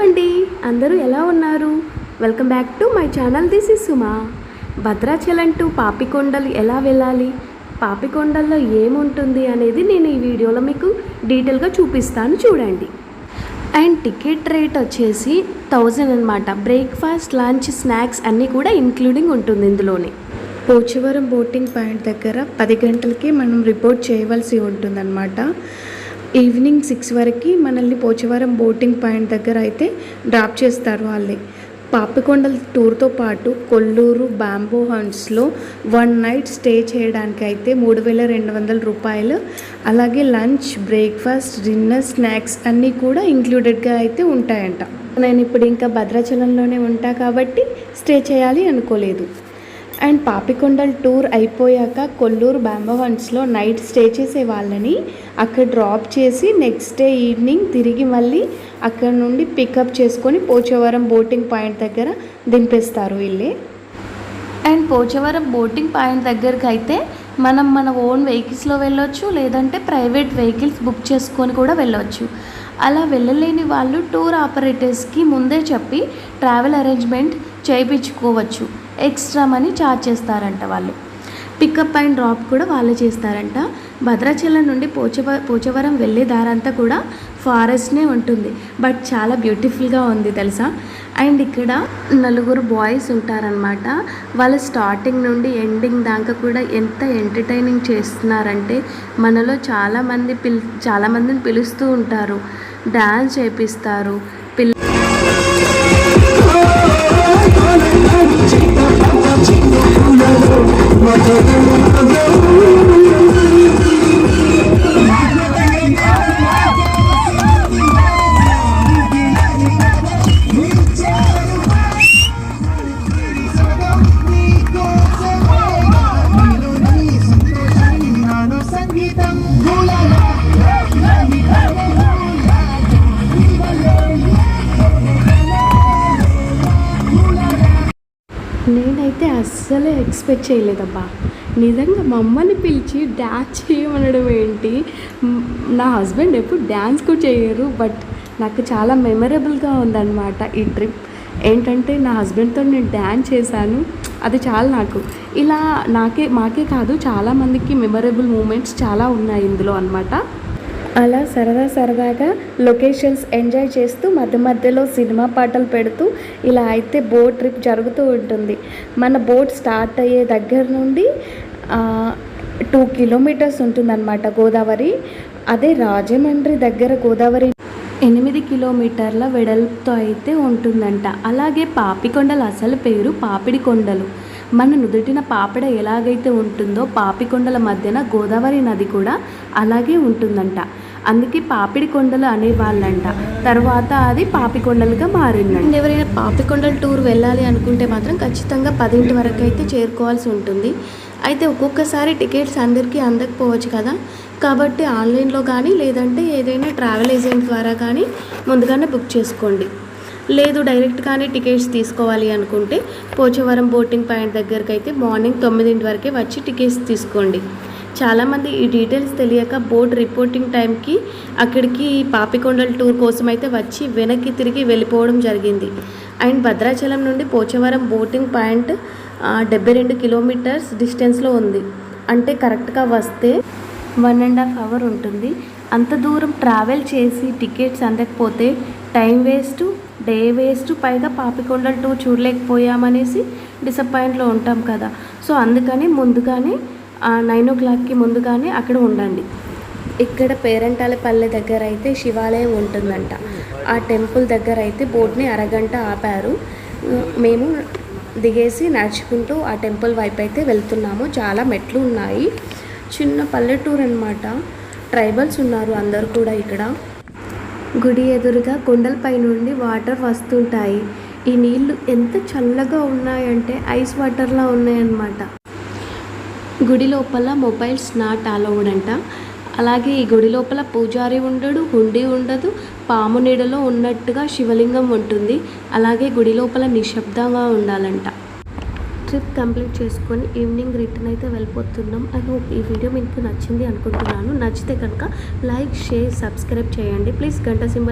అండి, అందరూ ఎలా ఉన్నారు? Welcome back to my channel. This is Suma. Bhadrachalam to Papikondalu ఎలా వెళ్ళాలి, పాపికొండల్లో ఏముంటుంది అనేది నేను ఈ వీడియోలో మీకు డీటెయిల్గా చూపిస్తాను, చూడండి. అండ్ టికెట్ రేట్ వచ్చేసి 1000 అనమాట. బ్రేక్ఫాస్ట్, లంచ్, స్నాక్స్ అన్నీ కూడా ఇంక్లూడింగ్ ఉంటుంది ఇందులోనే. పోచవరం బోటింగ్ పాయింట్ దగ్గర 10 గంటలకి మనం రిపోర్ట్ చేయవలసి ఉంటుందన్నమాట. ఈవినింగ్ 6 వరకు మనల్ని పోచవరం బోటింగ్ పాయింట్ దగ్గర అయితే డ్రాప్ చేస్తారు వాళ్ళే. పాపికొండల టూర్తో పాటు కొల్లూరు బ్యాంబో హంట్స్లో 1 నైట్ స్టే చేయడానికి అయితే 3200 రూపాయలు. అలాగే లంచ్, బ్రేక్ఫాస్ట్, డిన్నర్, స్నాక్స్ అన్నీ కూడా ఇంక్లూడెడ్గా అయితే ఉంటాయంట. నేను ఇప్పుడు ఇంకా భద్రాచలంలోనే ఉంటా కాబట్టి స్టే చేయాలి అనుకోలేదు. అండ్ పాపికొండల టూర్ అయిపోయాక కొల్లూరు బ్యాంబో హంట్స్లో నైట్ స్టే చేసే వాళ్ళని అక్కడ డ్రాప్ చేసి నెక్స్ట్ డే ఈవినింగ్ తిరిగి మళ్ళీ అక్కడ నుండి పికప్ చేసుకొని పోచవరం బోటింగ్ పాయింట్ దగ్గర దింపేస్తారు వీళ్ళే. అండ్ పోచవరం బోటింగ్ పాయింట్ దగ్గరికి అయితే మనం మన ఓన్ వెహికల్స్లో వెళ్ళొచ్చు, లేదంటే ప్రైవేట్ వెహికల్స్ బుక్ చేసుకొని కూడా వెళ్ళొచ్చు. అలా వెళ్ళలేని వాళ్ళు టూర్ ఆపరేటర్స్కి ముందే చెప్పి ట్రావెల్ అరేంజ్మెంట్ చేయించుకోవచ్చు. ఎక్స్ట్రా మనీ ఛార్జ్ చేస్తారంట వాళ్ళు. పికప్ అండ్ డ్రాప్ కూడా వాళ్ళే చేస్తారంట. భద్రాచలం నుండి పోచవరం వెళ్ళే దారంతా కూడా ఫారెస్ట్నే ఉంటుంది, బట్ చాలా బ్యూటిఫుల్గా ఉంది తెలుసా. అండ్ ఇక్కడ 4 బాయ్స్ ఉంటారనమాట. వాళ్ళు స్టార్టింగ్ నుండి ఎండింగ్ దాకా కూడా ఎంత ఎంటర్టైనింగ్ చేస్తున్నారంటే మనలో చాలామందిని పిలుస్తూ ఉంటారు, డ్యాన్స్ చేపిస్తారు. నేనైతే అస్సలే ఎక్స్పెక్ట్ చేయలేదబ్బా. నిజంగా మమ్మల్ని పిలిచి డ్యాన్స్ చేయమనడం ఏంటి. నా హస్బెండ్ ఎప్పుడు డ్యాన్స్ కూడా చేయరు, బట్ నాకు చాలా మెమరబుల్గా ఉందన్నమాట ఈ ట్రిప్. ఏంటంటే నా హస్బెండ్తో నేను డ్యాన్స్ చేశాను, అది చాలా నాకు ఇలా మాకే కాదు చాలామందికి మెమరబుల్ మూమెంట్స్ చాలా ఉన్నాయి ఇందులో అన్నమాట. అలా సరదాగా లొకేషన్స్ ఎంజాయ్ చేస్తూ మధ్యలో సినిమా పాటలు పెడుతూ ఇలా అయితే బోట్ ట్రిప్ జరుగుతూ ఉంటుంది. మన బోట్ స్టార్ట్ అయ్యే దగ్గర నుండి 2 కిలోమీటర్స్ ఉంటుందన్నమాట గోదావరి. అదే రాజమండ్రి దగ్గర గోదావరి 8 కిలోమీటర్ల వెడల్పుతో అయితే ఉంటుందంట. అలాగే పాపికొండల అసలు పేరు పాపిడి కొండలు. మన నుదుటిన పాపిడ ఎలాగైతే ఉంటుందో పాపికొండల మధ్యన గోదావరి నది కూడా అలాగే ఉంటుందంట. అందుకే పాపిడి కొండలు అనేవాళ్ళంట. తర్వాత అది పాపికొండలుగా మారిందంట. ఎవరైనా పాపికొండల టూర్ వెళ్ళాలి అనుకుంటే మాత్రం ఖచ్చితంగా 10 వరకు అయితే చేరుకోవాల్సి ఉంటుంది. అయితే ఒక్కొక్కసారి టికెట్స్ అందరికీ అందకపోవచ్చు కదా, కాబట్టి ఆన్లైన్లో కానీ లేదంటే ఏదైనా ట్రావెల్ ఏజెంట్ ద్వారా కానీ ముందుగానే బుక్ చేసుకోండి. లేదు డైరెక్ట్గానే టికెట్స్ తీసుకోవాలి అనుకుంటే పోచవరం బోటింగ్ పాయింట్ దగ్గరికి అయితే మార్నింగ్ 9 వరకే వచ్చి టికెట్స్ తీసుకోండి. చాలామంది ఈ డీటెయిల్స్ తెలియక బోట్ రిపోర్టింగ్ టైంకి అక్కడికి పాపికొండల టూర్ కోసం అయితే వచ్చి వెనక్కి తిరిగి వెళ్ళిపోవడం జరిగింది. అండ్ భద్రాచలం నుండి పోచవరం బోటింగ్ పాయింట్ 72 కిలోమీటర్స్ డిస్టెన్స్లో ఉంది. అంటే కరెక్ట్గా వస్తే 1.5 అవర్ ఉంటుంది. అంత దూరం ట్రావెల్ చేసి టికెట్స్ అందకపోతే టైం వేస్ట్, డే వేస్ట్, పైగా పాపికొండల టూర్ చూడలేకపోయామనేసి డిసప్పాయింట్లో ఉంటాం కదా. సో అందుకని ముందుగానే 9 o'clockకి ముందుగానే అక్కడ ఉండండి. ఇక్కడ పేరంటాలపల్లె దగ్గర అయితే శివాలయం ఉంటుందంట. ఆ టెంపుల్ దగ్గర అయితే బోట్ని అరగంట ఆపారు. మేము దిగేసి నడుచుకుంటూ ఆ టెంపుల్ వైపు అయితే వెళ్తున్నాము. చాలా మెట్లు ఉన్నాయి. చిన్న పల్లెటూరు అనమాట. ట్రైబల్స్ ఉన్నారు అందరు కూడా ఇక్కడ. గుడి ఎదురుగా కొండలపై నుండి వాటర్ వస్తుంటాయి. ఈ నీళ్లు ఎంత చల్లగా ఉన్నాయంటే ఐస్ వాటర్లా ఉన్నాయన్నమాట. గుడి లోపల మొబైల్స్ నాట్ అలౌడ్ అంట. అలాగే ఈ గుడి లోపల పూజారి ఉండడు, హుండీ ఉండదు, పాము నీడలో ఉన్నట్టుగా శివలింగం ఉంటుంది. అలాగే గుడి లోపల నిశ్శబ్దంగా ఉండాలంట. ట్రిప్ కంప్లీట్ చేసుకొని ఈవినింగ్ రిటర్న్ అయితే వెళ్ళిపోతున్నాం. ఐ హోప్ ఈ వీడియో మీకు నచ్చింది అనుకుంటున్నాను. నచ్చితే కనుక లైక్, షేర్, సబ్స్క్రైబ్ చేయండి ప్లీజ్. గంట సింబల్